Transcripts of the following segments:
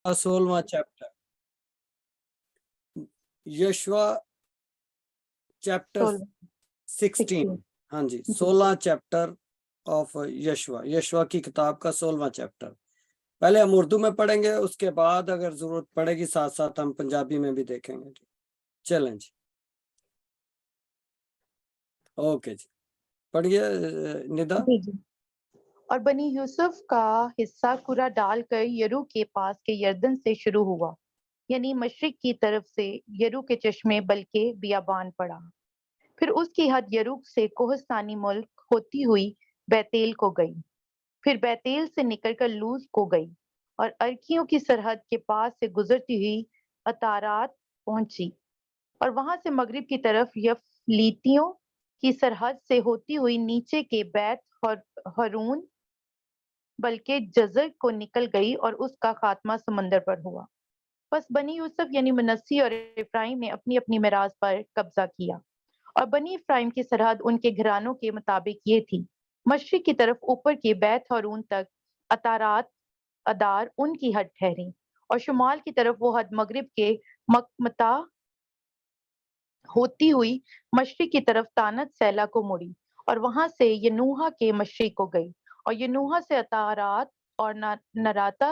16वां chapter, यशवा chapter 16। हाँ जी, 16 chapter of यशवा की किताब का 16वां चैप्टर। पहले हम उर्दू में पढ़ेंगे, उसके बाद अगर जरूरत पड़ेगी साथ साथ हम पंजाबी में भी देखेंगे। चलें जी, ओके जी, पढ़िए निदा। जी। और बनी यूसुफ का हिस्सा कुरा डालकर यरू के पास के यरदन से शुरू हुआ, यानी मशरिक की तरफ से यरू के चश्मे बल्कि बियाबान पड़ा। फिर उसकी हद यरूक से कोहस्तानी मुल्क होती हुई बैतेल को गई, फिर बैतेल से निकलकर लूज को गई और अर्कियों की सरहद के पास से गुजरती हुई अतारात पहुंची और वहां से मगरिब की तरफ यफलीतियों की सरहद से होती हुई नीचे के बैत हरून बल्कि जजर को निकल गई और उसका खात्मा समंदर पर हुआ। बस बनी यूसुफ यानी मनस्सी और इफ्राइम ने अपनी अपनी मिरास पर कब्जा किया और बनी इफ्राइम की सरहद उनके घरानों के मुताबिक ये थी। मशरिक की तरफ ऊपर के बैत हरून तक अतारात अदार उनकी हद ठहरी और शुमाल की तरफ वो हद मगरिब के मकमता होती हुई मशरिक की तरफ तानत सैला को मुड़ी और वहां से यनूहा के मशरिक को गई और यनूहा से अतारात और नराता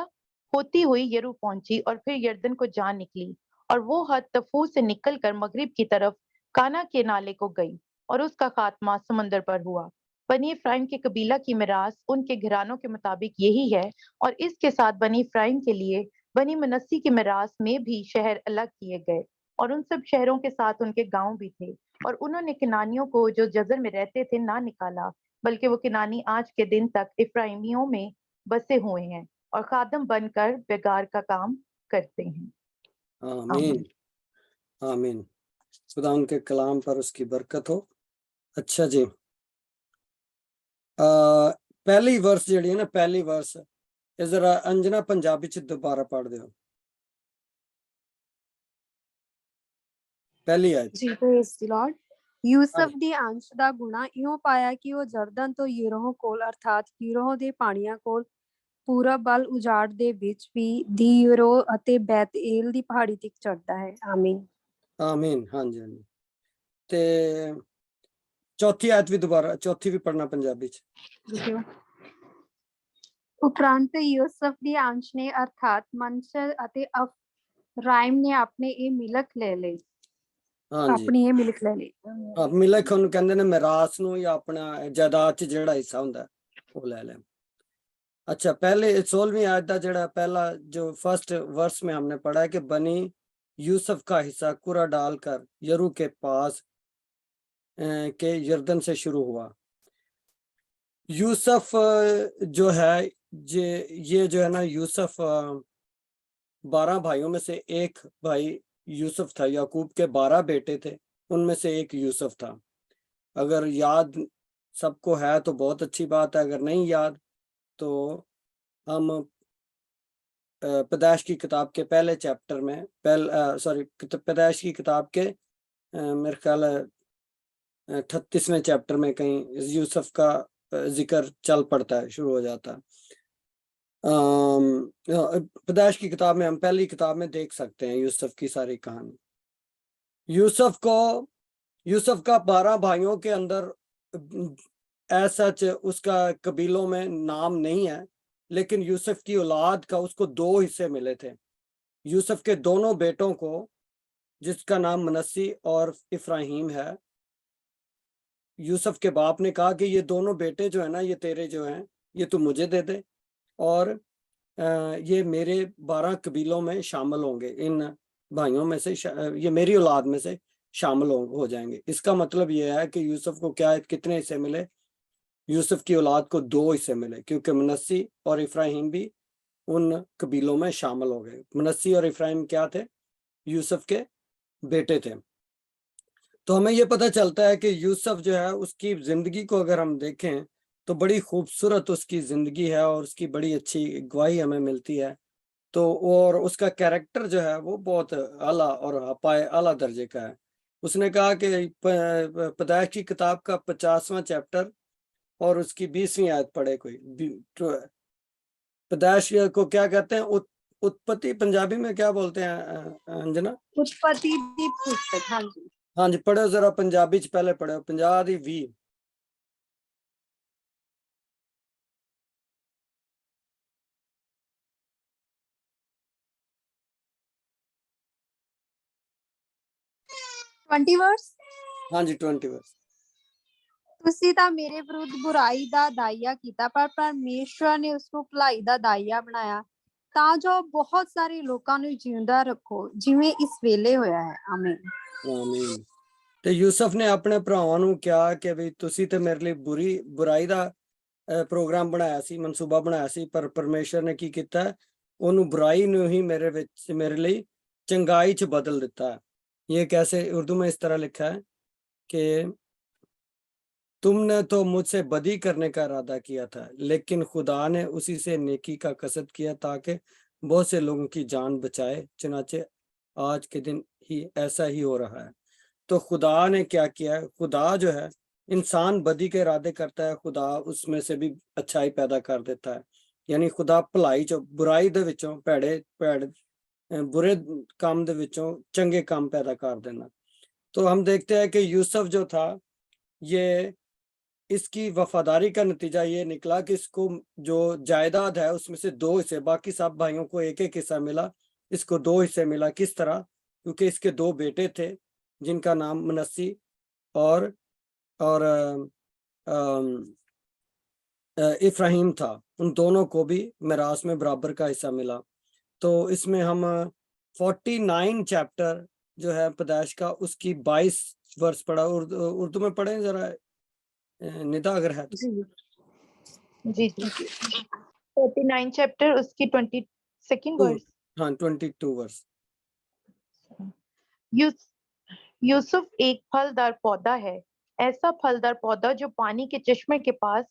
होती हुई यरू पहुंची और फिर यरदन को जा निकली और वो हद तफू से निकलकर मगरिब की तरफ काना के नाले को गई और उसका खात्मा समंदर पर हुआ। बनी इफ्राइम के कबीला की मिरास उनके घरानों के मुताबिक यही है और इसके साथ बनी इफ्राइम के लिए बनी मनस्सी की मिरास में भी शहर अलग किए गए और उन सब शहरों के साथ उनके गांव भी थे और उन्होंने किनानियों को जो जजर में रहते थे ना निकाला, बल्कि वो किनानी आज के दिन तक इफ्राइमियों में बसे हुए हैं और खादम बनकर बेगार का काम करते हैं। आमीन आमीन। खुदा उनके कलाम पर उसकी बरकत हो। अच्छा जी, पहली वर्स जी ना, पहली वर्स जरा अंजना पंजाबी च दोबारा पढ़ दो। पहली आयत जी, प्रेज़ द लॉर्ड। यूसुफ ਦੀ ਅੰਸ਼ ਦਾ ਗੁਣਾ ਇਉਂ ਪਾਇਆ ਕਿ ਉਹ ਜਰਦਨ ਤੋਂ ਯਰੀਹੋ ਕੋਲ ਅਰਥਾਤ ਯਰੀਹੋ ਦੇ ਪਾਣੀਆਂ ਕੋਲ ਪੂਰਬ ਵੱਲ ਉਜਾੜ ਦੇ ਵਿੱਚ ਵੀ ਦੀਯਰੋ ਅਤੇ ਬੈਤਏਲ ਦੀ ਪਹਾੜੀ ਤੱਕ ਚੜਦਾ ਹੈ। ਆਮੀਨ आमीन। हाँ जी, हाँ जी। ते चौथी आयत भी दोबारा, चौथी भी पढ़ना पंजाबी च। ਉਪਰੰਤ ਯੂਸੁਫ ਦੀ ਅੰਸ਼ ਨੇ ਅਰਥਾਤ ਮਨਸ਼ਰ ਅਤੇ ਅਫਰਾਇਮ ਨੇ ਆਪਣੇ ਇਹ ਮਿਲਕ ਲੈ ਲਈ। हाँ जी, ਆਪਣੀ ਇਹ ਮਿਲਕ ਲੈ ਲਈ। मिलक ਉਹਨੂੰ ਕਹਿੰਦੇ ਨੇ ਮਿਰਾਸ ਨੂੰ ਜਾਂ ਆਪਣਾ ਜਾਇਦਾਦ ਚ ਜਿਹੜਾ ਹਿੱਸਾ ਹੁੰਦਾ ਉਹ ਲੈ ਲੈ। अच्छा, पहले 16वीं आयत का जड़ा पहला जो फर्स्ट वर्स में हमने पढ़ा है कि बनी यूसुफ का हिस्सा कुरा डालकर यरू के पास के यरदन से शुरू हुआ। यूसुफ जो है ये जो है ना, यूसुफ 12 भाइयों में से एक भाई यूसुफ था। याकूब के 12 बेटे थे, उनमें से एक यूसुफ था। अगर याद सबको है तो बहुत अच्छी बात है, अगर नहीं याद तो हम पैदाइश की किताब के पहले चैप्टर में पैदाइश की किताब के मेरे ख्याल 38वें चैप्टर में कहीं यूसुफ का जिक्र चल पड़ता है, शुरू हो जाता है। पैदाइश की किताब में हम पहली किताब में देख सकते हैं यूसुफ की सारी कहानी। यूसुफ का 12 भाइयों के अंदर ऐसा उसका कबीलों में नाम नहीं है, लेकिन यूसुफ की औलाद का उसको 2 हिस्से मिले थे। यूसुफ के दोनों बेटों को, जिसका नाम मनस्सी और इफ्राहिम है, यूसुफ के बाप ने कहा कि ये दोनों बेटे जो है ना, ये तेरे जो हैं, ये तू मुझे दे दे और ये मेरे 12 कबीलों में शामिल होंगे, इन भाइयों में से ये मेरी औलाद में से शामिल हो जाएंगे। इसका मतलब ये है कि यूसुफ को क्या कितने हिस्से मिले? यूसुफ की औलाद को 2 हिस्से मिले, क्योंकि मनस्सी और इफ्राहिम भी उन कबीलों में शामिल हो गए। मनस्सी और इफ्राहिम क्या थे? यूसुफ के बेटे थे। तो हमें ये पता चलता है कि यूसुफ जो है, उसकी जिंदगी को अगर हम देखें तो बड़ी खूबसूरत उसकी जिंदगी है और उसकी बड़ी अच्छी गवाही हमें मिलती है। तो और उसका कैरेक्टर जो है वो बहुत आला और पाए आला दर्जे का है। उसने कहा कि पैदाइश की किताब का 50वां चैप्टर और उसकी 20वीं आयत पढ़े कोई। पैदाइश को क्या कहते हैं? उत्पत्ति पंजाबी में क्या बोलते हैं अंजना? उत्पत्ति दी पुस्तक, हाँ जी। हाँ जी, पढ़ो जरा पंजाबी च पहले पढ़ो, 50 दी 20। 20 वर्स। हाँ जी 20 वर्स। ਤੁਸੀਂ ਤਾਂ ਮੇਰੇ ਵਿਰੁੱਧ ਬੁਰਾਈ ਦਾ ਦਾਈਆ ਕੀਤਾ, ਪਰ ਪਰਮੇਸ਼ਵਰ ਨੇ ਉਸ ਨੂੰ ਭਲਾਈ ਦਾ ਦਾਈਆ ਬਣਾਇਆ, ਤਾਂ ਜੋ ਬਹੁਤ ਸਾਰੇ ਲੋਕਾਂ ਨੂੰ ਜਿਉਂਦਾ ਰੱਖੋ, ਜਿਵੇਂ ਇਸ ਵੇਲੇ ਹੋਇਆ ਹੈ। ਆਮੀਨ। ਆਮੀਨ। ਤੇ ਯੂਸਫ ਨੇ ਆਪਣੇ ਭਰਾਵਾਂ ਨੂੰ ਕਿਹਾ ਕਿ ਵੀ ਤੁਸੀਂ ਤੇ ਮੇਰੇ ਲਈ ਬੁਰਾਈ ਦਾ ਪ੍ਰੋਗਰਾਮ ਬਣਾਇਆ ਸੀ, ਮਨਸੂਬਾ ਬਣਾਇਆ ਸੀ, ਪਰ ਪਰਮੇਸ਼ਰ ਨੇ ਕੀ ਕੀਤਾ, ਉਹਨੂੰ ਬੁਰਾਈ ਨੂੰ ਹੀ ਮੇਰੇ ਲਈ ਚੰਗਾਈ ਚ ਬਦਲ ਦਿੱਤਾ ਹੈ। ਇਹ कैसे उर्दू में इस तरह लिखा है कि तुमने तो मुझसे बदी करने का इरादा किया था, लेकिन खुदा ने उसी से नेकी का कसद किया ताकि बहुत से लोगों की जान बचाए। चनाचे आज के दिन ही ऐसा ही हो रहा है। तो खुदा ने क्या किया है, खुदा जो है, इंसान बदी के इरादे करता है, खुदा उसमें से भी अच्छाई पैदा कर देता है। यानी खुदा भलाई चो बुराई दे विचों बुरे काम दे विचों चंगे काम पैदा कर देना। तो हम देखते हैं कि यूसुफ जो था, ये इसकी वफादारी का नतीजा ये निकला कि इसको जो जायदाद है उसमें से 2 हिस्से, बाकी सब भाइयों को एक एक हिस्सा मिला, इसको 2 हिस्से मिला। किस तरह? क्योंकि इसके 2 बेटे थे जिनका नाम मनस्सी और इफ्राहिम था। उन दोनों को भी मिरास में बराबर का हिस्सा मिला। तो इसमें हम 49 चैप्टर जो है पैदाइश का, उसकी 22 वर्ष पढ़ा। उर्दू में पढ़े जरा निदा अगर है तो। जी 49 चैप्टर उसकी 22nd वर्स। हाँ 22 वर्ष। यूसुफ एक फलदार पौधा है, ऐसा फलदार पौधा जो पानी के चश्मे के पास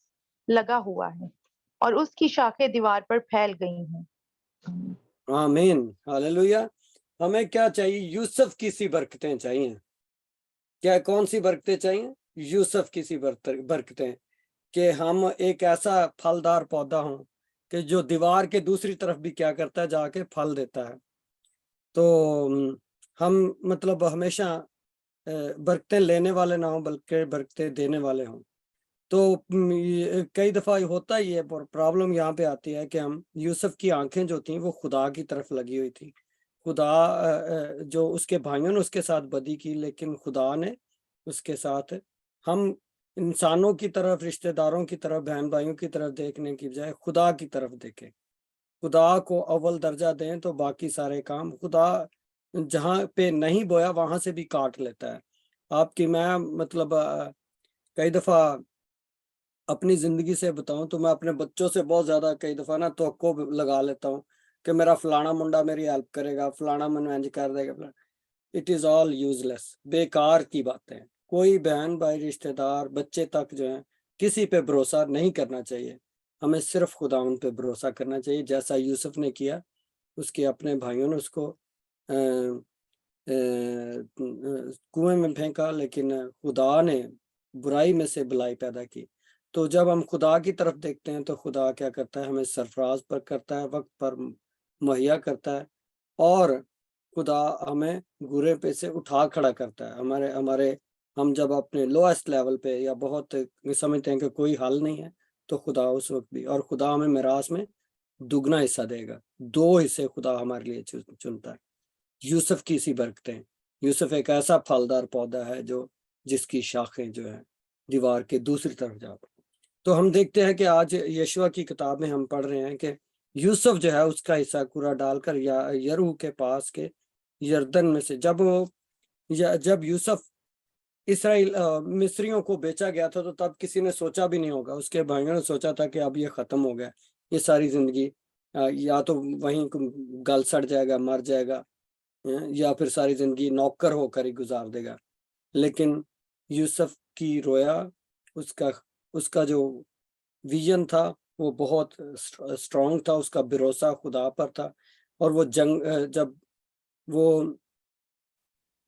लगा हुआ है और उसकी शाखें दीवार पर फैल गई हैं। आमीन, हालेलुया। हमें क्या चाहिए? यूसुफ की सी बरकतें चाहिए। क्या कौन सी बरकतें चाहिए? यूसुफ की सी बरकतें, कि हम एक ऐसा फलदार पौधा हों कि जो दीवार के दूसरी तरफ भी क्या करता है, जाके फल देता है। तो हम मतलब हमेशा बरकतें लेने वाले ना हो, बल्कि बरकतें देने वाले हों। तो कई दफ़ा होता ही है, प्रॉब्लम यहाँ पे आती है कि हम, यूसुफ की आंखें जो थी वो खुदा की तरफ लगी हुई थी। खुदा जो उसके भाइयों ने उसके साथ बदी की, लेकिन खुदा ने उसके साथ, हम इंसानों की तरफ, रिश्तेदारों की तरफ, बहन भाइयों की तरफ देखने की बजाय खुदा की तरफ देखें, खुदा को अव्वल दर्जा दें, तो बाकी सारे काम खुदा जहाँ पे नहीं बोया वहां से भी काट लेता है आपकी। मैं मतलब कई दफ़ा अपनी जिंदगी से बताऊं तो मैं अपने बच्चों से बहुत ज्यादा कई दफा ना तवक्को लगा लेता हूँ कि मेरा फलाना मुंडा मेरी हेल्प करेगा, फलाना मैनेज कर देगा। इट इज ऑल यूजलेस, बेकार की बातें। कोई बहन भाई, रिश्तेदार, बच्चे तक जो है, किसी पे भरोसा नहीं करना चाहिए। हमें सिर्फ खुदा उन पे भरोसा करना चाहिए, जैसा यूसुफ ने किया। उसके अपने भाइयों ने उसको कुएं में फेंका, लेकिन खुदा ने बुराई में से भलाई पैदा की। तो जब हम खुदा की तरफ देखते हैं तो खुदा क्या करता है, हमें सरफराज पर करता है, वक्त पर मुहैया करता है, और खुदा हमें बुरे पे से उठा खड़ा करता है। हमारे हम जब अपने लोएस्ट लेवल पे या बहुत समझते हैं कि कोई हल नहीं है, तो खुदा उस वक्त भी, और खुदा हमें मिरास में दुगना हिस्सा देगा। 2 हिस्से खुदा हमारे लिए चुनता है। यूसुफ की सी बरकतें। यूसुफ एक ऐसा फलदार पौधा है जो जिसकी शाखें जो है दीवार के दूसरी तरफ जा। तो हम देखते हैं कि आज यशुआ की किताब में हम पढ़ रहे हैं कि यूसुफ जो है उसका हिस्सा कूड़ा डालकर यरू के पास के यरदन में से, जब यूसुफ इसराइल मिस्रियों को बेचा गया था, तो तब किसी ने सोचा भी नहीं होगा, उसके भाइयों ने सोचा था कि अब ये खत्म हो गया, ये सारी जिंदगी या तो वहीं गल सड़ जाएगा, मर जाएगा, या फिर सारी जिंदगी नौकर होकर ही गुजार देगा। लेकिन यूसुफ की रोया, उसका जो विजन था वो बहुत स्ट्रॉन्ग था, उसका भरोसा खुदा पर था। और वो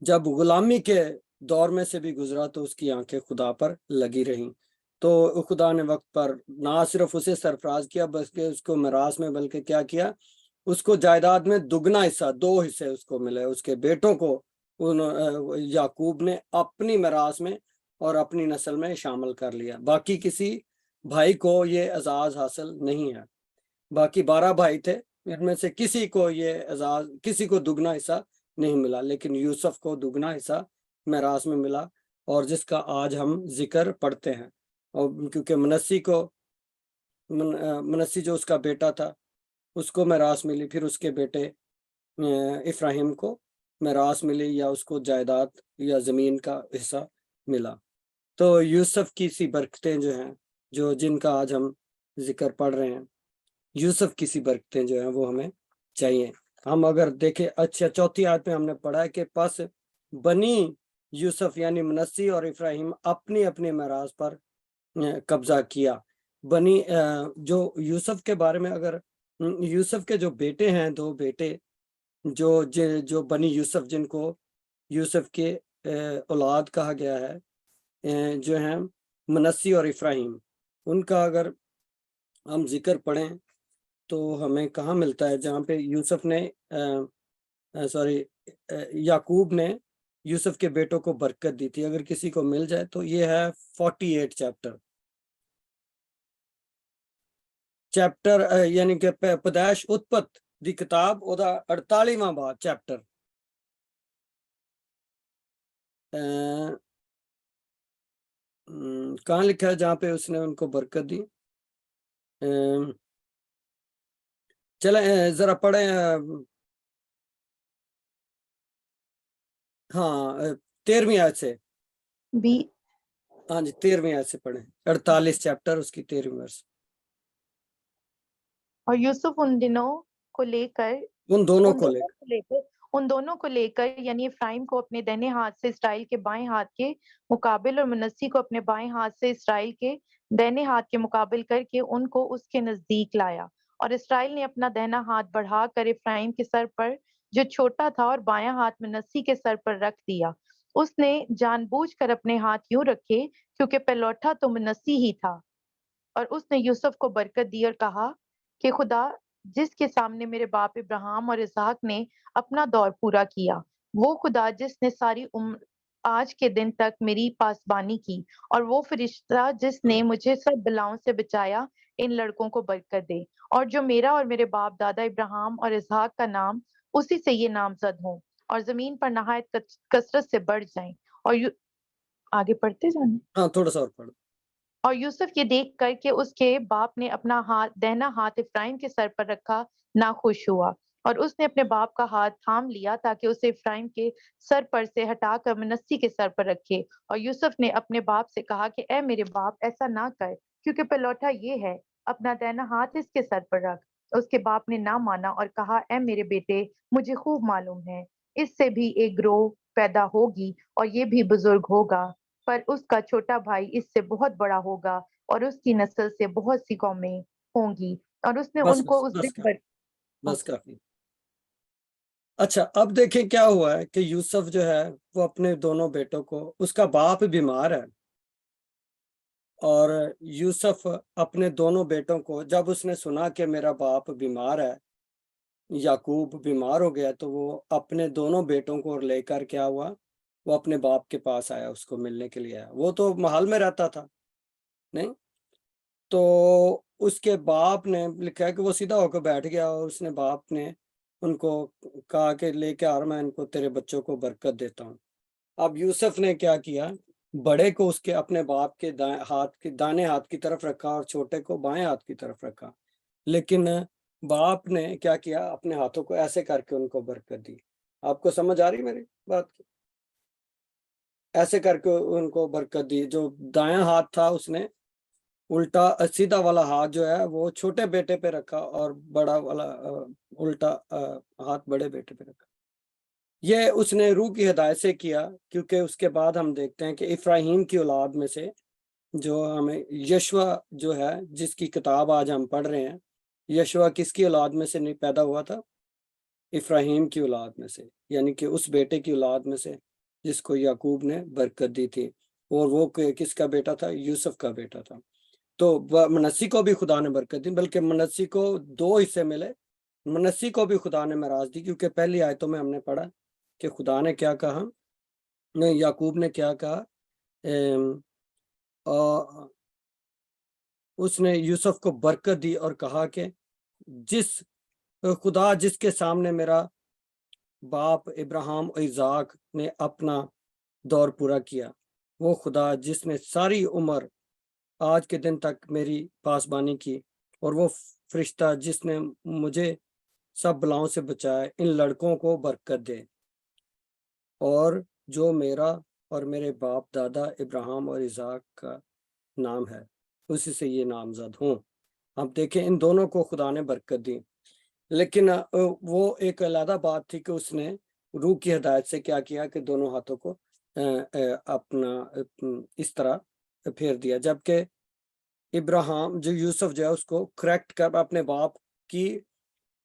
जब गुलामी के दौर में से भी गुजरा तो उसकी आंखें खुदा पर लगी रहीं। तो खुदा ने वक्त पर ना सिर्फ उसे सरफराज किया, बल्कि उसको मिरास में, बल्कि क्या किया, اس کو جائیداد میں دگنا حصہ 2 حصے اس کو ملے. اس کے بیٹوں کو یعقوب نے اپنی میراث میں اور اپنی نسل میں شامل کر لیا. باقی کسی بھائی کو یہ اعزاز حاصل نہیں ہے. باقی 12 بھائی تھے, ان میں سے کسی کو یہ اعزاز, کسی کو دگنا حصہ نہیں ملا, لیکن یوسف کو دگنا حصہ میراث میں ملا, اور جس کا آج ہم ذکر پڑھتے ہیں. اور کیونکہ منسی جو اس کا بیٹا تھا اس کو میراث ملی, پھر اس کے بیٹے افراہیم کو میراث ملی, یا اس کو جائیداد یا زمین کا حصہ ملا. تو یوسف کی سی برکتیں جو ہیں, جن کا آج ہم ذکر پڑھ رہے ہیں, یوسف کی سی برکتیں جو ہیں وہ ہمیں چاہیے. ہم اگر دیکھیں, اچھا 4 آیت میں ہم نے پڑھا ہے کہ پس بنی یوسف یعنی منسی اور افراہیم اپنی اپنی میراث پر قبضہ کیا. بنی جو یوسف کے بارے میں, اگر یوسف کے جو بیٹے ہیں, 2 بیٹے جو بنی یوسف, جن کو یوسف کے اولاد کہا گیا ہے, جو ہیں منسی اور افراہیم, ان کا اگر ہم ذکر پڑھیں تو ہمیں کہاں ملتا ہے جہاں پہ یوسف نے یعقوب نے یوسف کے بیٹوں کو برکت دی تھی. اگر کسی کو مل جائے تو یہ ہے 48 چیپٹر یعنی کہ پیدائش اتپت دی کتاب ਉਹਦਾ 48واں باب چیپٹر, کہاں لکھا ہے جہاں پہ اس نے ان کو برکت دی. چلیں ذرا پڑھیں, ہاں 13ویں آیت سے, بھی ہاں جی 13ویں آیت سے پڑھیں, 48 چیپٹر اس کی 13ویں ورس. اور یوسف ان دونوں کو لے کر یعنی افرایم کو اپنے دہنے ہاتھ سے اسرائیل کے بائیں ہاتھ کے مقابل اور منسی کو اپنے بائیں ہاتھ سے اسرائیل کے دہنے ہاتھ کے مقابل کر کے ان کو اس کے نزدیک لایا. اور اسرائیل نے اپنا دہنا ہاتھ بڑھا کر افرایم کے سر پر جو چھوٹا تھا اور بایاں ہاتھ منسی کے سر پر رکھ دیا. اس نے جان بوجھ کر اپنے ہاتھ یوں رکھے کیونکہ پلوٹا تو منسی ہی تھا. اور اس نے یوسف کو برکت دی اور کہا کہ خدا جس کے سامنے میرے باپ ابراہیم اور اسحاق نے اپنا دور پورا کیا, وہ خدا جس نے ساری عمر آج کے دن تک میری پاسبانی کی, اور وہ فرشتہ جس نے مجھے سب بلاؤں سے بچایا, ان لڑکوں کو برکت دے, اور جو میرا اور میرے باپ دادا ابراہیم اور اسحاق کا نام اسی سے یہ نامزد ہوں, اور زمین پر نہایت کثرت سے بڑھ جائیں. اور آگے پڑھتے جانا. ہاں تھوڑا سا اور پڑھ. اور یوسف یہ دیکھ کر کہ اس کے باپ نے اپنا دہنا ہاتھ افرایم کے سر پر رکھا ناخوش ہوا, اور اس نے اپنے باپ کا ہاتھ تھام لیا تاکہ اسے افرایم کے سر پر سے ہٹا کر منسی کے سر پر رکھے. اور یوسف نے اپنے باپ سے کہا کہ اے میرے باپ, ایسا نہ کر, کیونکہ پلوٹا یہ ہے, اپنا دہنا ہاتھ اس کے سر پر رکھ. اس کے باپ نے نہ مانا اور کہا اے میرے بیٹے, مجھے خوب معلوم ہے اس سے بھی ایک گروہ پیدا ہوگی اور یہ بھی بزرگ ہوگا, پر اس کا چھوٹا بھائی اس سے بہت بڑا ہوگا اور اس کی نسل سے بہت سی قومیں ہوں گی. اور اس نے ان کو اس دن پر بس کافی. اچھا اب دیکھیں کیا ہوا ہے کہ یوسف جو ہے وہ اپنے دونوں بیٹوں کو, اس کا باپ بیمار ہے, اور یوسف اپنے دونوں بیٹوں کو, جب اس نے سنا کہ میرا باپ بیمار ہے, یعقوب بیمار ہو گیا, تو وہ اپنے دونوں بیٹوں کو لے کر کیا ہوا, وہ اپنے باپ کے پاس آیا, اس کو ملنے کے لیے آیا. وہ تو محل میں رہتا تھا نہیں, تو اس کے باپ نے لکھا ہے کہ وہ سیدھا ہو کے بیٹھ گیا, اور اس نے باپ نے ان کو کہا کہ لے کے آ, میں ان کو تیرے بچوں کو برکت دیتا ہوں. اب یوسف نے کیا کیا, بڑے کو اس کے اپنے باپ کے دانے ہاتھ کی طرف رکھا اور چھوٹے کو بائیں ہاتھ کی طرف رکھا, لیکن باپ نے کیا کیا, اپنے ہاتھوں کو ایسے کر کے ان کو برکت دی. آپ کو سمجھ آ رہی میری بات کی؟ ایسے کر کے ان کو برکت دی. جو دایاں ہاتھ تھا اس نے الٹا, سیدھا والا ہاتھ جو ہے وہ چھوٹے بیٹے پہ رکھا, اور بڑا والا الٹا ہاتھ بڑے بیٹے پہ رکھا. یہ اس نے روح کی ہدایت سے کیا, کیونکہ اس کے بعد ہم دیکھتے ہیں کہ افراہیم کی اولاد میں سے جو ہمیں یشوع جو ہے, جس کی کتاب آج ہم پڑھ رہے ہیں, یشوع کس کی اولاد میں سے نہیں پیدا ہوا تھا؟ افراہیم کی اولاد میں سے, یعنی کہ اس بیٹے کی اولاد میں سے جس کو یعقوب نے برکت دی تھی, اور وہ کس کا بیٹا تھا؟ یوسف کا بیٹا تھا. تو منسی کو بھی خدا نے برکت دی, بلکہ منسی کو 2 حصے ملے, मनस्सी को भी खुदा ने मिराज दी, क्योंकि पहली आयतों में हमने पढ़ा कि खुदा ने क्या कहा, याकूब ने क्या कहा, उसने यूसुफ को बरकत दी और कहा कि जिस खुदा जिसके सामने मेरा बाप इब्राहिम और इज़ाक ने अपना दौर पूरा किया, वो खुदा जिसने सारी उम्र आज के दिन तक मेरी पासबानी की, और वो फरिश्ता जिसने मुझे सब बलाओं से बचाया, इन लड़कों को बरकत दे, और जो मेरा और मेरे बाप दादा इब्राहिम और इज़ाक का नाम है, उसी से ये नामजद हों। अब देखें, इन दोनों को खुदा ने बरकत दी, लेकिन वो एक अलग बात थी कि उसने रूह की हिदायत से क्या किया कि दोनों हाथों को अपना इस तरह फेर दिया, जबकि इब्राहिम जो यूसुफ जो है उसको करेक्ट कर अपने बाप की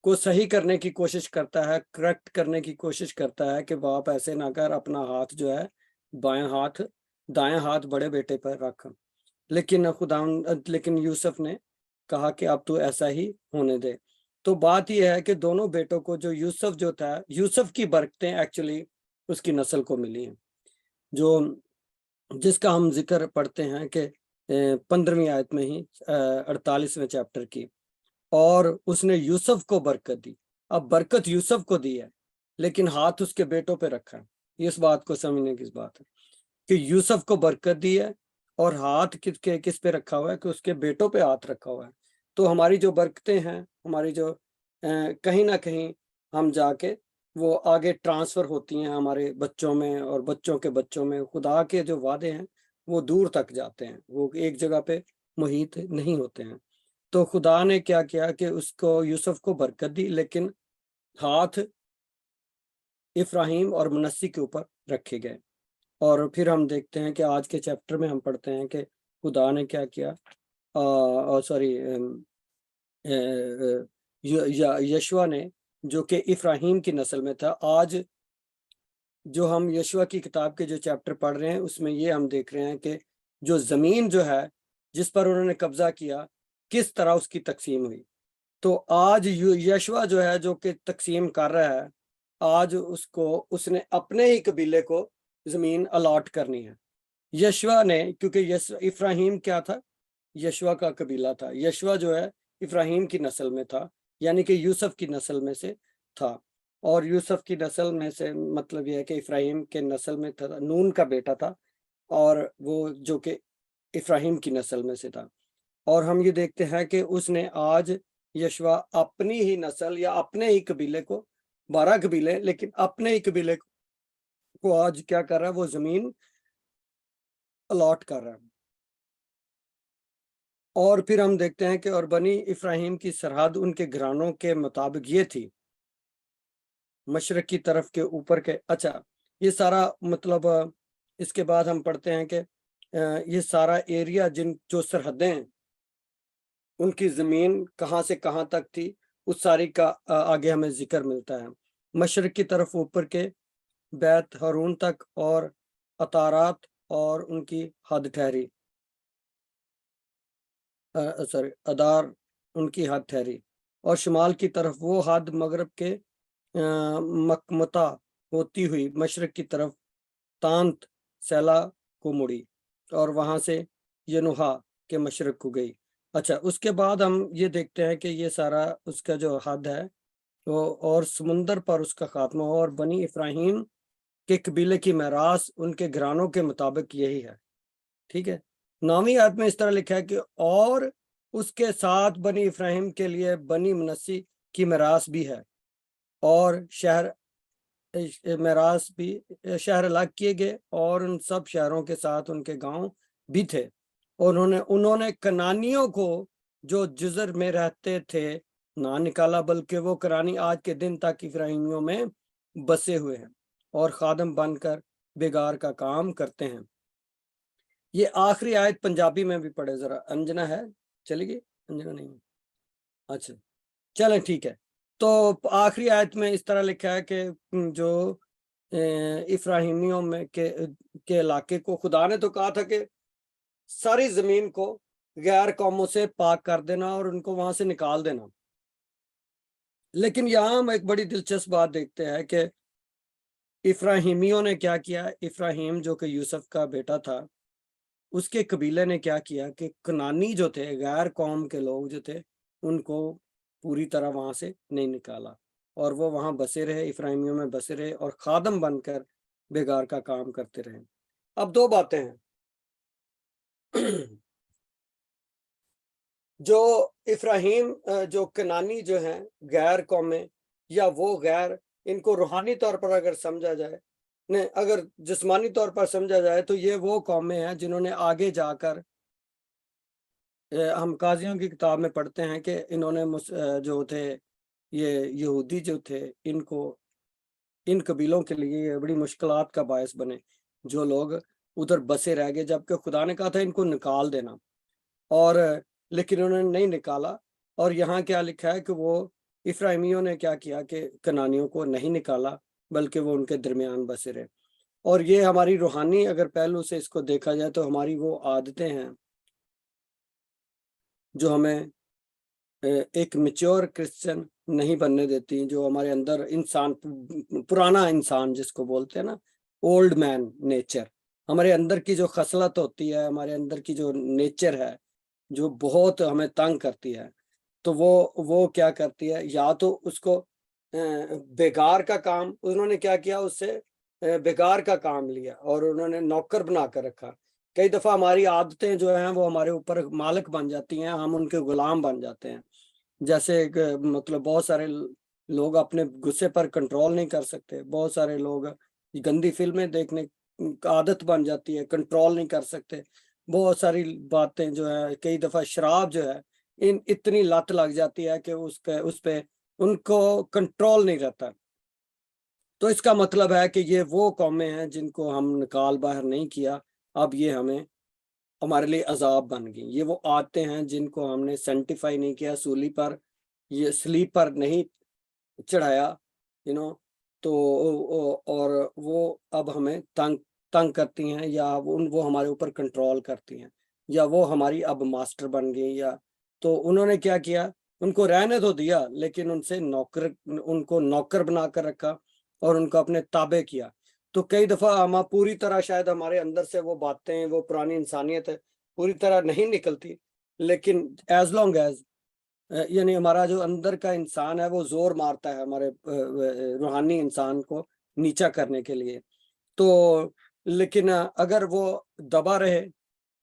को सही करने की कोशिश करता है, करेक्ट करने की कोशिश करता है कि बाप ऐसे ना कर, अपना हाथ जो है दायां हाथ बड़े बेटे पर रख। लेकिन यूसुफ ने कहा कि अब तू ऐसा ही होने दे। तो बात यह है कि दोनों बेटों को जो यूसुफ जो था, यूसुफ की बरकतें एक्चुअली उसकी नस्ल को मिली हैं, जो जिसका हम जिक्र पढ़ते हैं कि 15वीं आयत में ही 48वें चैप्टर की, और उसने यूसुफ को बरकत दी। अब बरकत यूसुफ को दी है, लेकिन हाथ उसके बेटों पे रखा है। इस बात को समझने की बात है कि यूसुफ को बरकत दी है और हाथ किस पे रखा हुआ है, कि उसके बेटों पे हाथ रखा हुआ है। तो हमारी जो बरकतें हैं, हमारी जो कहीं ना कहीं हम जाके वो आगे ट्रांसफर होती हैं हमारे बच्चों में और बच्चों के बच्चों में। खुदा के जो वादे हैं वो दूर तक जाते हैं, वो एक जगह पे मुहित नहीं होते हैं। तो खुदा ने क्या किया कि उसको यूसुफ को बरकत दी, लेकिन हाथ इफ्राहिम और मनस्सी के ऊपर रखे गए। और फिर हम देखते हैं कि आज के चैप्टर में हम पढ़ते हैं कि खुदा ने क्या किया, यशवा ने, जो कि इफ्राहिम की नस्ल में था। आज जो हम यशवा की किताब के जो चैप्टर पढ़ रहे हैं उसमें ये हम देख रहे हैं कि जो ज़मीन जो है जिस पर उन्होंने कब्जा किया, किस तरह उसकी तकसीम हुई। तो आज यशवा जो है, जो कि तकसीम कर रहा है, आज उसने अपने ही कबीले को ज़मीन अलॉट करनी है। यशवा ने, क्योंकि इफ्राहिम क्या था, यशवा का कबीला था। यशवा जो है इफ्राहिम की नस्ल में था, यानी कि यूसुफ की नस्ल में से था। और यूसुफ की नस्ल में से मतलब यह है कि इफ्राहिम के नस्ल में था, नून का बेटा था, और वो जो कि इफ्राहिम की नस्ल में से था। और हम ये देखते हैं कि उसने आज यशवा अपनी ही नस्ल या अपने ही कबीले को, 12 कबीले, लेकिन अपने ही कबीले को आज क्या कर रहा है, वो जमीन अलॉट कर रहा है। और फिर हम देखते हैं कि और बनी इफ्राहिम की सरहद उनके घरानों के मुताबिक ये थी, मशरक की तरफ के ऊपर के। अच्छा, ये सारा मतलब इसके बाद हम पढ़ते हैं कि ये सारा एरिया जो सरहदें हैं, उनकी ज़मीन कहाँ से कहाँ तक थी, उस सारी का आगे हमें जिक्र मिलता है। मशरक की तरफ ऊपर के बैत हारून तक और अतारात और उनकी हद ठहरी, अदार उनकी हद ठहरी, और शुमाल की तरफ वो हद मगरब के मकमता होती हुई मशरक की तरफ तांत सैला को मुड़ी, और वहां से यनुहा के मशरक को गई। अच्छा, उसके बाद हम ये देखते हैं कि ये सारा उसका जो हद है वो, और समुंदर पर उसका खात्मा हो, और बनी इफ्राहिम के कबीले की मैरास उनके घरानों के मुताबिक यही है। ठीक है। 9वीं आयत में इस तरह लिखा है कि और उसके साथ बनी इफ्राहिम के लिए बनी मनस्सी की मैरास भी है, और शहर अलग किए गए, और उन सब शहरों के साथ उनके गांव भी थे। और उन्होंने कनानियों को जो जुजर में रहते थे ना निकाला, बल्कि वो कनानी आज के दिन तक इफ्राहिमियों में बसे हुए हैं और खादम बनकर बेगार का काम करते हैं। ये आखिरी आयत पंजाबी में भी पढ़े जरा। अंजना है, चलेगी? अंजना नहीं है, अच्छा चलें ठीक है। तो आखिरी आयत में इस तरह लिखा है कि जो इफ्राहिमियों में के इलाके को खुदा ने तो कहा था कि सारी जमीन को गैर कौमों से पाक कर देना और उनको वहां से निकाल देना, लेकिन यहाँ हम एक बड़ी दिलचस्प बात देखते हैं कि इफ्राहिमियों ने क्या किया। इफ्राहिम जो कि यूसुफ का बेटा था, उसके कबीले ने क्या किया कि कनानी जो थे, गैर कौम के लोग जो थे, उनको पूरी तरह वहां से नहीं निकाला और वो वहां बसे रहे, इफ्राहिमियों में बसे रहे और खादम बनकर बेगार का काम करते रहे। अब दो बातें हैं। जो इफ्राहिम जो कनानी जो हैं गैर कौमें, या वो गैर, इनको रूहानी तौर पर अगर समझा जाए, नहीं अगर जिस्मानी तौर पर समझा जाए, तो ये वो कौमें हैं जिन्होंने आगे जाकर, हम काजियों की किताब में पढ़ते हैं कि इन्होंने जो थे ये यहूदी जो थे, इनको, इन कबीलों के लिए ये बड़ी मुश्किलात का बायस बने, जो लोग उधर बसे रह गए, जबकि खुदा ने कहा था इनको निकाल देना, और लेकिन उन्होंने नहीं निकाला। और यहाँ क्या लिखा है कि वो इफ्राइमियों ने क्या किया कि कनानियों को नहीं निकाला, बल्कि वो उनके दरमियान बसे रहे। और ये हमारी रूहानी अगर पहलू से इसको देखा जाए, तो हमारी वो आदतें हैं जो हमें एक मैच्योर क्रिश्चियन नहीं बनने देती, जो हमारे अंदर इंसान, पुराना इंसान जिसको बोलते हैं ना, ओल्ड मैन नेचर, हमारे अंदर की जो खसलत होती है, हमारे अंदर की जो नेचर है, जो बहुत हमें तंग करती है, तो वो क्या करती है, या तो उसको बेगार का काम, उन्होंने क्या किया, उससे बेगार का काम लिया और उन्होंने नौकर बना कर रखा। कई दफा हमारी आदतें जो हैं वो हमारे ऊपर मालिक बन जाती हैं, हम उनके गुलाम बन जाते हैं। जैसे एक मतलब बहुत सारे लोग अपने गुस्से पर कंट्रोल नहीं कर सकते, बहुत सारे लोग गंदी फिल्में देखने की आदत बन जाती है, कंट्रोल नहीं कर सकते, बहुत सारी बातें जो है, कई दफा शराब जो है, इतनी लत लग जाती है कि उस पे उनको कंट्रोल नहीं रहता। तो इसका मतलब है कि ये वो कौमें हैं जिनको हम निकाल बाहर नहीं किया, अब ये हमारे लिए अजाब बन गई। ये वो आते हैं जिनको हमने सेंटिफाई नहीं किया, सूली पर, ये स्लीप पर नहीं चढ़ाया, तो और वो अब हमें तंग तंग करती हैं, या वो हमारे ऊपर कंट्रोल करती हैं, या वो हमारी अब मास्टर बन गई। या तो उन्होंने क्या किया, उनको रहने तो दिया, लेकिन उनको नौकर बना कर रखा और उनको अपने ताबे किया। तो कई दफा हम पूरी तरह, शायद हमारे अंदर से वो बातें, वो पुरानी इंसानियत है, पूरी तरह नहीं निकलती, लेकिन एज लॉन्ग एज, यानी हमारा जो अंदर का इंसान है वो जोर मारता है हमारे रूहानी इंसान को नीचा करने के लिए। तो लेकिन अगर वो दबा रहे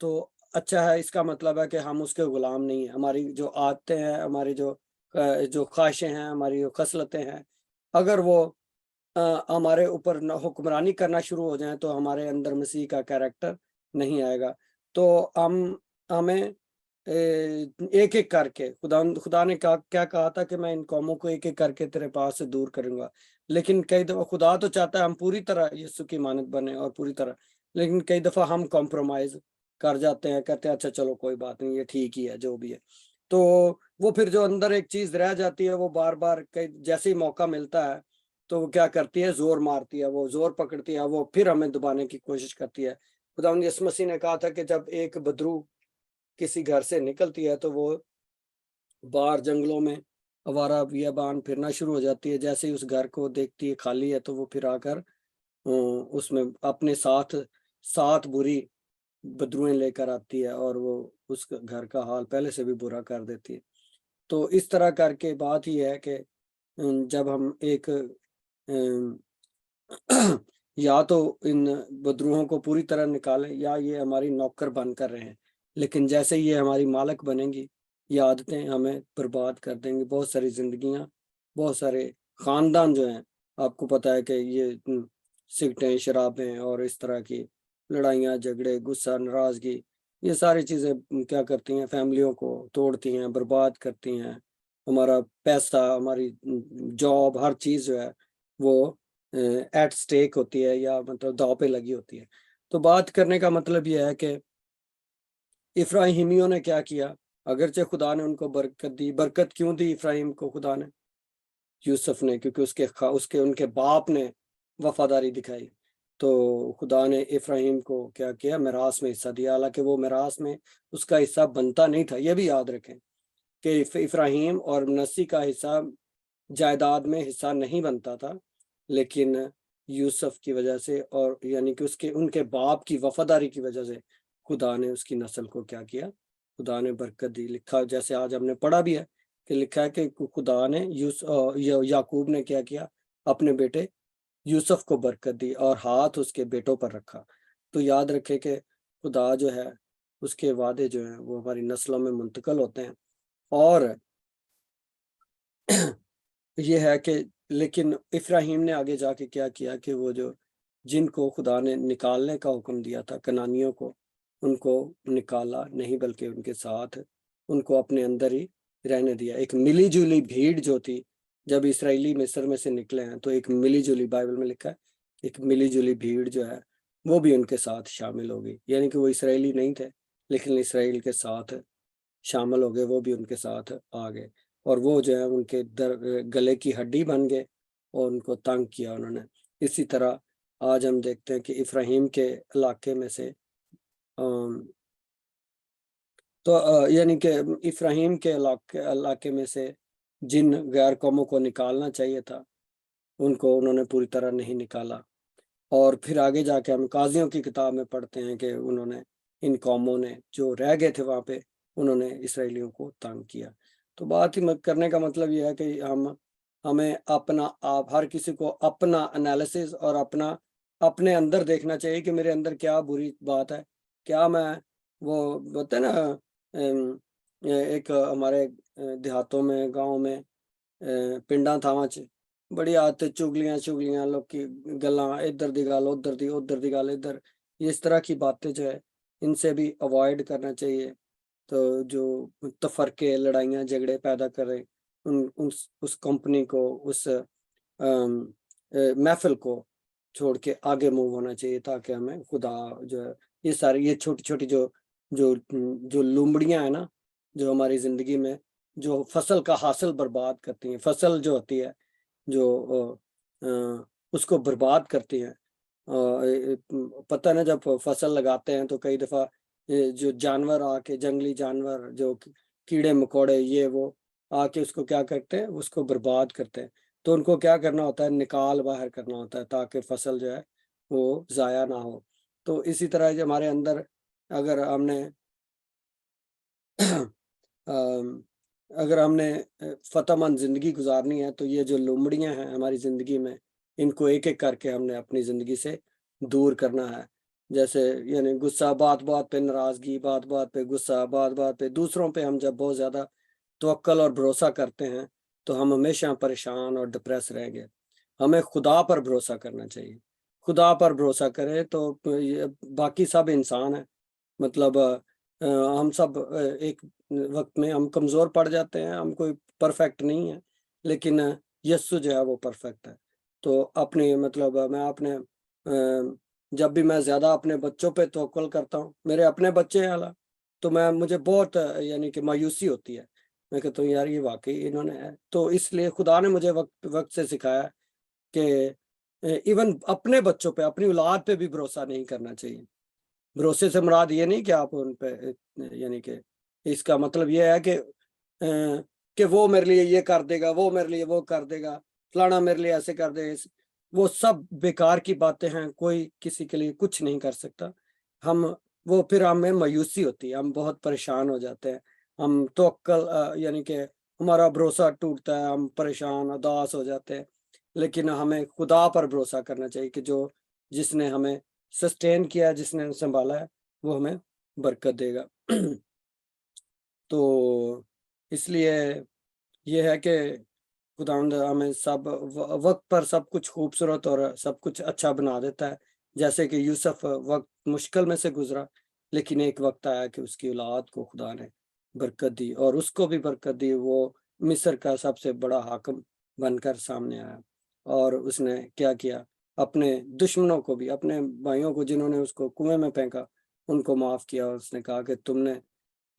तो अच्छा है, इसका मतलब है कि हम उसके गुलाम नहीं है। हमारी जो आदतें हैं, हमारी जो ख्वाहिशें हैं, हमारी जो खसलतें हैं, अगर वो हमारे ऊपर हुक्मरानी करना शुरू हो जाए, तो हमारे अंदर मसीह का कैरेक्टर नहीं आएगा। तो हमें एक एक करके, खुदा ने क्या कहा था कि मैं इन कौमों को एक एक करके तेरे पास से दूर करूंगा। लेकिन कई दफा खुदा तो चाहता है हम पूरी तरह यीशु की मानद बने और पूरी तरह, लेकिन कई दफा हम कॉम्प्रोमाइज कर जाते हैं, कहते हैं अच्छा चलो कोई बात नहीं, ये ठीक ही है जो भी है। तो वो फिर जो अंदर एक चीज रह जाती है, वो बार बार जैसे ही मौका मिलता है तो वो क्या करती है, जोर मारती है, वो जोर पकड़ती है, वो फिर हमें दबाने की कोशिश करती है। खुदा यीशु मसीह ने कहा था कि जब एक बदरू किसी घर से निकलती है तो वो बाहर जंगलों में आवारा बियाबान फिरना शुरू हो जाती है। जैसे ही उस घर को देखती है खाली है, तो वो फिर आकर उसमें अपने साथ 7 बुरी बदरुएं लेकर आती है और वो उस घर का हाल पहले से भी बुरा कर देती है। तो इस तरह करके बात ही है कि जब हम एक या तो इन बदरूहों को पूरी तरह निकालें, या ये हमारी नौकर बनकर रहें। लेकिन जैसे ही ये हमारी मालिक बनेंगी, ये आदतें हमें बर्बाद कर देंगी। बहुत सारी जिंदगियां, बहुत सारे खानदान जो हैं, आपको पता है कि ये सिगरेटें, शराबें और इस तरह की लड़ाइयाँ, झगड़े, गुस्सा, नाराजगी, ये सारी चीज़ें क्या करती हैं, फैमिलियों को तोड़ती हैं, बर्बाद करती हैं। हमारा पैसा, हमारी जॉब, हर चीज़ जो है वो एट स्टेक होती है, या मतलब दांव पे लगी होती है। तो बात करने का मतलब यह है कि इफ्राहिमियों ने क्या किया, अगरचे खुदा ने उनको बरकत दी। बरकत क्यों दी इफ्राहिम को खुदा ने? यूसुफ ने, क्योंकि उसके उनके बाप ने वफादारी दिखाई। तो खुदा ने इफ्राहिम को क्या किया, मिरास में हिस्सा दिया। हालांकि वो मिरास में उसका हिस्सा बनता नहीं था, ये भी याद रखें कि इफ्राहिम और मनस्सी का हिस्सा جائیداد میں حصہ نہیں بنتا تھا، لیکن یوسف کی وجہ سے اور یعنی کہ ان کے باپ کی وفاداری کی وجہ سے خدا نے اس کی نسل کو کیا کیا، خدا نے برکت دی۔ لکھا جیسے آج ہم نے پڑھا بھی ہے کہ لکھا ہے کہ خدا نے یعقوب نے کیا اپنے بیٹے یوسف کو برکت دی اور ہاتھ اس کے بیٹوں پر رکھا۔ تو یاد رکھے کہ خدا جو ہے اس کے وعدے جو ہیں وہ ہماری نسلوں میں منتقل ہوتے ہیں۔ اور یہ ہے کہ لیکن ابراہیم نے آگے جا کے کیا کیا کہ وہ جو جن کو خدا نے نکالنے کا حکم دیا تھا، کنانیوں کو، ان کو نکالا نہیں بلکہ ان کے ساتھ ان کو اپنے اندر ہی رہنے دیا۔ ایک ملی جلی بھیڑ جو تھی، جب اسرائیلی مصر میں سے نکلے ہیں تو ایک ملی جلی، بائبل میں لکھا ہے ایک ملی جلی بھیڑ جو ہے وہ بھی ان کے ساتھ شامل ہو گئی، یعنی کہ وہ اسرائیلی نہیں تھے لیکن اسرائیل کے ساتھ شامل ہو گئے، وہ بھی ان کے ساتھ آ گئے، اور وہ جو ہے ان کے گلے کی ہڈی بن گئے اور ان کو تنگ کیا انہوں نے۔ اسی طرح آج ہم دیکھتے ہیں کہ ابراہیم کے علاقے میں سے یعنی کہ ابراہیم کے علاقے میں سے جن غیر قوموں کو نکالنا چاہیے تھا ان کو انہوں نے پوری طرح نہیں نکالا۔ اور پھر آگے جا کے ہم قاضیوں کی کتاب میں پڑھتے ہیں کہ انہوں نے ان قوموں نے جو رہ گئے تھے وہاں پہ انہوں نے اسرائیلیوں کو تنگ کیا۔ تو بات ہی کرنے کا مطلب یہ ہے کہ ہمیں اپنا آپ ہر کسی کو اپنا انالیسز اور اپنے اندر دیکھنا چاہیے کہ میرے اندر کیا بری بات ہے، کیا میں وہ ہوتا ہے نا ایک ہمارے دیہاتوں میں گاؤں میں پنڈاں تھاواں بڑی عادتیں چگلیاں لوگ کی گلاں ادھر دی گل ادھر دی گل ادھر، اس طرح کی باتیں جو ہے ان سے بھی اوائڈ کرنا چاہیے۔ تو جو تفرقے لڑائیاں جھگڑے پیدا کریں اس کمپنی کو اس محفل کو چھوڑ کے آگے موو ہونا چاہیے، تاکہ ہمیں خدا جو ہے یہ ساری یہ چھوٹی چھوٹی جو لومڑیاں ہیں نا جو ہماری زندگی میں جو فصل کا حاصل برباد کرتی ہیں، فصل جو ہوتی ہے جو اس کو برباد کرتی ہیں۔ پتہ نا جب فصل لگاتے ہیں تو کئی دفعہ جو جانور آ کے جنگلی جانور جو کیڑے مکوڑے یہ وہ آ کے اس کو کیا کرتے ہیں، اس کو برباد کرتے ہیں۔ تو ان کو کیا کرنا ہوتا ہے، نکال باہر کرنا ہوتا ہے تاکہ فصل جو ہے وہ ضائع نہ ہو۔ تو اسی طرح جو ہمارے اندر اگر ہم نے فتح مند زندگی گزارنی ہے تو یہ جو لومڑیاں ہیں ہماری زندگی میں ان کو ایک ایک کر کے ہم نے اپنی زندگی سے دور کرنا ہے۔ جیسے یعنی غصہ، بات بات پہ ناراضگی، بات بات پہ غصہ، بات بات پہ دوسروں پہ ہم جب بہت زیادہ توکل اور بھروسہ کرتے ہیں تو ہم ہمیشہ پریشان اور ڈپریس رہیں گے۔ ہمیں خدا پر بھروسہ کرنا چاہیے۔ خدا پر بھروسہ کرے تو باقی سب انسان ہیں، مطلب ہم سب ایک وقت میں ہم کمزور پڑ جاتے ہیں، ہم کوئی پرفیکٹ نہیں ہے، لیکن یسو جو ہے وہ پرفیکٹ ہے۔ تو اپنی مطلب جب بھی میں زیادہ اپنے بچوں پہ توکل کرتا ہوں، میرے اپنے بچے ہیں حالانکہ، تو مجھے بہت یعنی کہ مایوسی ہوتی ہے، میں کہتا ہوں یار یہ واقعی انہوں نے ہے۔ تو اس لیے خدا نے مجھے وقت سے سکھایا کہ ایون اپنے بچوں پہ، اپنی اولاد پہ بھی بھروسہ نہیں کرنا چاہیے۔ بھروسے سے مراد یہ نہیں کہ آپ ان پہ یعنی کہ اس کا مطلب یہ ہے کہ وہ میرے لیے یہ کر دے گا، وہ میرے لیے وہ کر دے گا، فلانا میرے لیے ایسے کر دے گا، وہ سب بیکار کی باتیں ہیں، کوئی کسی کے لیے کچھ نہیں کر سکتا۔ وہ پھر ہمیں مایوسی ہوتی ہے، ہم بہت پریشان ہو جاتے ہیں، ہم توکل یعنی کہ ہمارا بھروسہ ٹوٹتا ہے، ہم پریشان اداس ہو جاتے ہیں۔ لیکن ہمیں خدا پر بھروسہ کرنا چاہیے کہ جس نے ہمیں سسٹین کیا، جس نے سنبھالا ہے، وہ ہمیں برکت دے گا۔ تو اس لیے یہ ہے کہ خداوند ہمیں سب وقت پر سب کچھ خوبصورت اور سب کچھ اچھا بنا دیتا ہے۔ جیسے کہ یوسف وقت مشکل میں سے گزرا، لیکن ایک وقت آیا کہ اس کی اولاد کو خدا نے برکت دی، اور اس کو بھی برکت دی، وہ مصر کا سب سے بڑا حاکم بن کر سامنے آیا۔ اور اس نے کیا کیا، اپنے دشمنوں کو بھی، اپنے بھائیوں کو جنہوں نے اس کو کنویں میں پھینکا ان کو معاف کیا، اور اس نے کہا کہ تم نے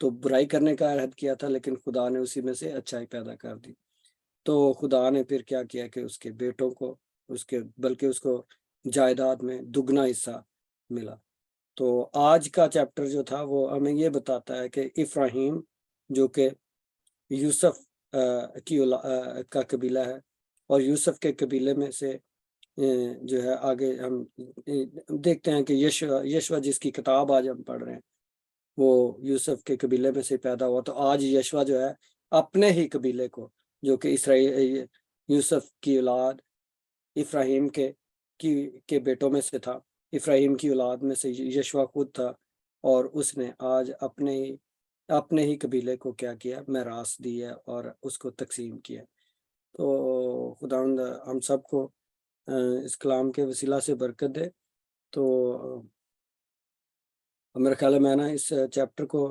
تو برائی کرنے کا عہد کیا تھا لیکن خدا نے اسی میں سے اچھائی پیدا کر دی۔ تو خدا نے پھر کیا کیا کہ اس کے بیٹوں کو بلکہ اس کو جائیداد میں دگنا حصہ ملا۔ تو آج کا چیپٹر جو تھا وہ ہمیں یہ بتاتا ہے کہ ابراہیم جو کہ یوسف का कबीला है, और यूसुफ के कबीले में से जो है आगे हम देखते हैं कि यशवा जिसकी किताब आज हम पढ़ रहे हैं वो यूसुफ के कबीले में से पैदा हुआ। तो आज यशवा जो है अपने ही कबीले को, जो कि इसराइल यूसुफ की औलाद इफ्राहिम के बेटों में से था, इफ्राहिम की औलाद में से यशवा खुद था, और उसने आज अपने ही कबीले को क्या किया, मैरास दी है और उसको तकसीम किया। तो खुदावंद हम सबको इस कलाम के वसीला से बरकत दे। तो मेरे ख्याल है मैं ना इस चैप्टर को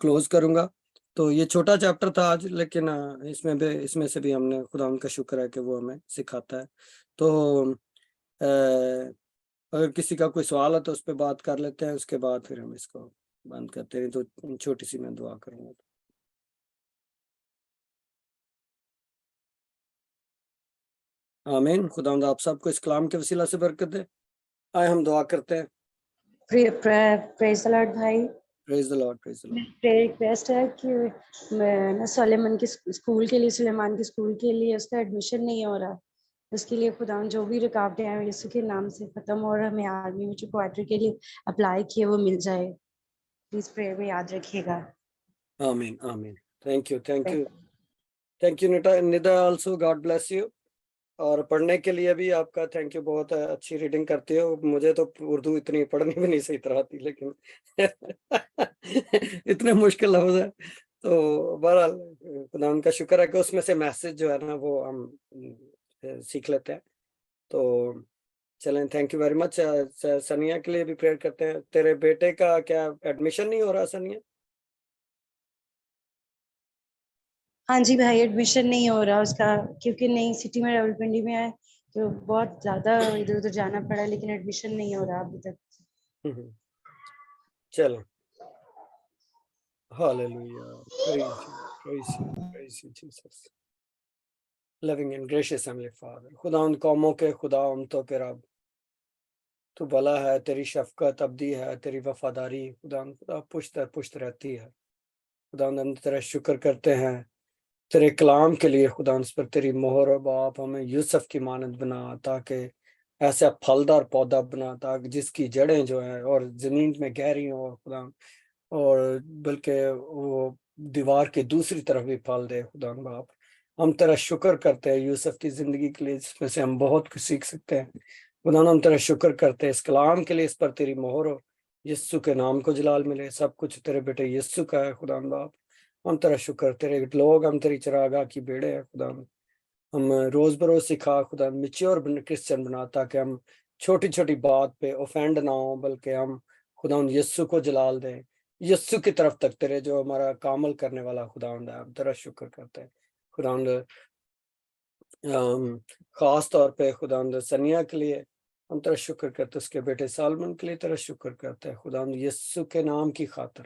क्लोज करूंगा। तो ये छोटा चैप्टर था आज, लेकिन इसमें से भी हमने खुदावंद का शुक्र है कि वो हमें सिखाता है। तो अगर किसी का कोई सवाल है तो उस पर बात कर लेते हैं, उसके बाद फिर हम इसको बंद करते हैं। तो छोटी सी मैं दुआ करूंगा। आमीन। खुदावंद आप सबको इस कलाम के वसीला से बरकत दे। आए हम दुआ करते हैं। प्रेज द लॉर्ड भाई। Praise the Lord, praise the Lord. मेरी रिक्वेस्ट है कि मैं ना सुलेमान के स्कूल के लिए उसका एडमिशन नहीं हो रहा, उसके लिए खुदा जो भी रुकावटें हैं यीशु के नाम से खत्म हो, और हमें आर्मी में जो क्वार्टर के लिए अप्लाई किए वो मिल जाए। प्लीज प्रेयर में याद रखिएगा। आमीन, आमीन। Thank you Nida also, God bless you. और पढ़ने के लिए भी आपका थैंक यू, बहुत अच्छी रीडिंग करते हो। मुझे तो उर्दू इतनी पढ़नी भी नहीं सही तरह आती, लेकिन इतने मुश्किल लफ्ज है। तो बहरहाल खुदा उनका शुक्र है कि उसमें से मैसेज जो है ना वो हम सीख लेते हैं। तो चलें, थैंक यू वेरी मच। सनिया के लिए भी प्रेयर करते हैं। तेरे बेटे का क्या एडमिशन नहीं हो रहा सनिया? हाँ जी भाई, एडमिशन नहीं हो रहा उसका, क्योंकि नई सिटी में रावलपिंडी में है, तो बहुत ज्यादा इधर उधर जाना पड़ा, लेकिन एडमिशन नहीं हो रहा अभी तक। चलो, hallelujah, praise you Jesus, loving and gracious heavenly Father। खुदा उन कौमों के खुदा उम्मतों के रब, तू भला है, तेरी शफकत अब्दी है, तेरी वफादारी खुदा पुश्त रहती है। खुदा हम तेरा शुक्र करते हैं तेरे कलाम के लिए। खुदा उस पर तेरी मोहर, बाप हमें यूसुफ की मानद बना, ताकि ऐसा फलदार पौधा बना, ताकि जिसकी जड़ें जो हैं और जमीन में गहरी हो खुदा, और बल्कि वो दीवार के दूसरी तरफ भी फल दे। खुदा बाप हम तेरा शुक्र करते हैं यूसुफ की जिंदगी के लिए, जिसमें से हम बहुत कुछ सीख सकते हैं। खुदा हम तेरा शुक्र करते हैं इस कलाम के लिए, इस पर तेरी मोहर हो, यीशु के नाम को जलाल मिले। सब कुछ तेरे बेटे यीशु का है। खुदा बाप हम तेरा शुक्र, तेरे लोग हम तेरी चरागाह की बेड़े हैं। खुदा हम रोज बरोज सिखा खुदा, मिच्योर क्रिश्चियन बना, ताकि हम छोटी छोटी बात पे ऑफेंड ना हो, बल्कि हम खुदा यीशु को जलाल दें, यीशु की तरफ तक तेरे जो हमारा कामल करने वाला खुदा है। हम तेरा शुक्र करते हैं खुदा, खास तौर पे खुदा सनिया के लिए हम तेरा शुक्र करते हैं, उसके बेटे सालमन के लिए तेरा शुक्र करते हैं खुदा, यीशु के नाम की खातिर,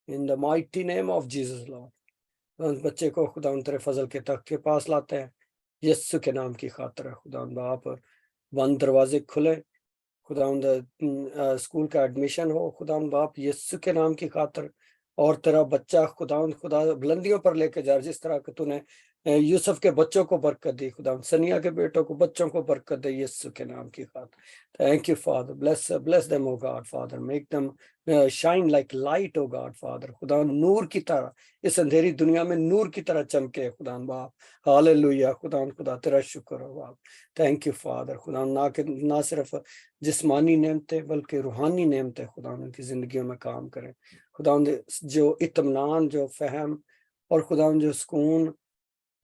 in the mighty name of Jesus Lord. बच्चे को खुदा तेरे फजल के तख्त के पास लाते हैं, यीशु के नाम की खातिर है। खुदा बाप बंद दरवाजे खुले, खुदा स्कूल का एडमिशन हो खुदा बाप यीशु के नाम की खातिर, और तेरा बच्चा खुदा बुलंदियों पर लेके जा, जिस तरह के तूने यूसुफ के बच्चों को बरकत दी, खुदा सनिया के बेटों को बच्चों को बरकत दे यीशु के नाम की खातिर। Thank you father, bless them O God father, make them shine like light O God father. खुदा नूर की तरह इस अंधेरी दुनिया में नूर की तरह चमके खुदा बाप। हालेलुया खुदा तेरा शुक्र हो बाप। Thank you father. खुदा ना सिर्फ जिस्मानी नेमतें बल्कि रूहानी नेमतें खुदा उनकी जिंदगियों में काम करें। खुदा जो इत्मीनान, जो फहम और खुदा जो सुकून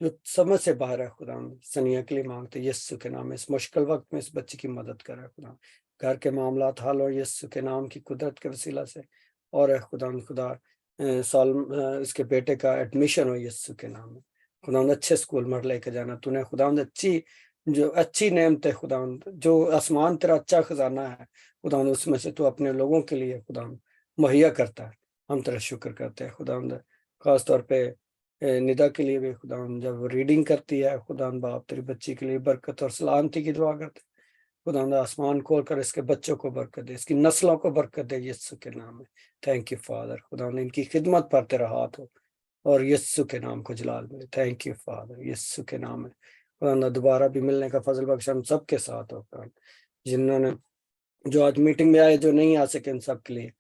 जो समझ से बाहर है, खुदा सनिया के लिए मांगते यीशु के नाम में। इस मुश्किल वक्त में इस बच्चे की मदद करे खुदा, घर के मामला हल हो यीशु के नाम की कुदरत के वसीला से, और खुदा इसके बेटे का एडमिशन हो यीशु के नाम में। खुदा अच्छे स्कूल में लेके जाना, तूने खुदा अच्छी नेमत है खुदा, जो आसमान तेरा अच्छा खजाना है खुदा, उसमें से तू अपने लोगों के लिए खुदा मुहैया करता है। हम तेरा शुक्र करते हैं खुदा। खास तौर पे निदा के लिए भी खुदा, जब रीडिंग करती है खुदा बाप तेरी बच्ची के लिए बरकत और सलामती की दुआ करते हैं। खुदा आसमान खोल कर इसके बच्चों को बरकत दे, इसकी नस्लों को बरकत दे यीशु के नाम में। थैंक यू फादर, खुदा इनकी खिदमत पर तेरा हाथ हो और यीशु के नाम को जलाल मिले। थैंक यू फादर, यीशु के नाम में खुदा दोबारा भी मिलने का फजल बख्श हम सब के साथ हो। जिन्होंने जो आज मीटिंग में आए, जो नहीं आ सके, इन सब के लिए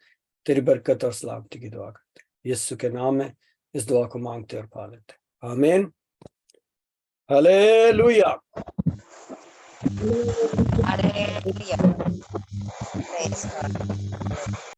तेरी बरकत और सलामती की दुआ करते हैं यीशु के नाम में। इस दुआ को मांगते और पा लेते हैं, आमीन, हालेलुया। Hallelujah. Praise God.